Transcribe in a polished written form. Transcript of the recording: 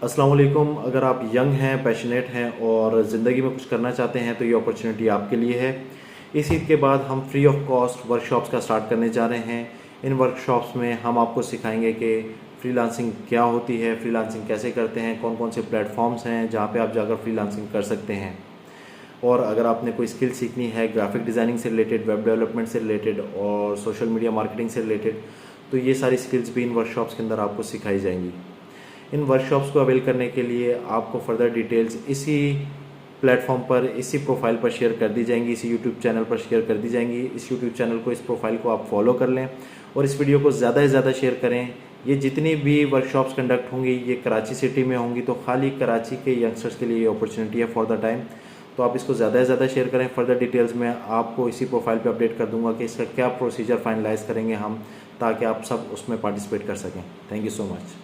अस्सलाम वालेकुम। अगर आप यंग हैं, पैशनेट हैं और ज़िंदगी में कुछ करना चाहते हैं तो ये अपॉर्चुनिटी आपके लिए है। इस ईद के बाद हम फ्री ऑफ कॉस्ट वर्कशॉप्स का स्टार्ट करने जा रहे हैं। इन वर्कशॉप्स में हम आपको सिखाएंगे कि फ्रीलांसिंग क्या होती है, फ्रीलांसिंग कैसे करते हैं, कौन कौन से प्लेटफॉर्म्स हैं जहाँ पे आप जाकर फ्रीलांसिंग कर सकते हैं। और अगर आपने कोई स्किल सीखनी है ग्राफिक डिज़ाइनिंग से रिलेटेड, वेब डेवलपमेंट से रिलेटेड और सोशल मीडिया मार्केटिंग से रिलेटेड, तो ये सारी स्किल्स भी इन वर्कशॉप्स के अंदर आपको सिखाई जाएंगी। इन वर्कशॉप्स को अवेल करने के लिए आपको फर्दर डिटेल्स इसी प्लेटफॉर्म पर, इसी प्रोफाइल पर शेयर कर दी जाएंगी, इसी यूट्यूब चैनल पर शेयर कर दी जाएंगी। इस यूट्यूब चैनल को, इस प्रोफाइल को आप फॉलो कर लें और इस वीडियो को ज़्यादा से ज़्यादा शेयर करें। ये जितनी भी वर्कशॉप्स कंडक्ट होंगी ये कराची सिटी में होंगी, तो खाली कराची के यंगस्टर्स के लिए ये अपॉर्चुनिटी है फॉर द टाइम। तो आप इसको ज़्यादा से ज़्यादा शेयर करें। फर्दर डिटेल्स मैं आपको इसी प्रोफाइल पे अपडेट कर दूंगा कि इसका क्या प्रोसीजर फाइनलाइज करेंगे हम, ताकि आप सब उसमें पार्टिसिपेट कर सकें। Thank you so much.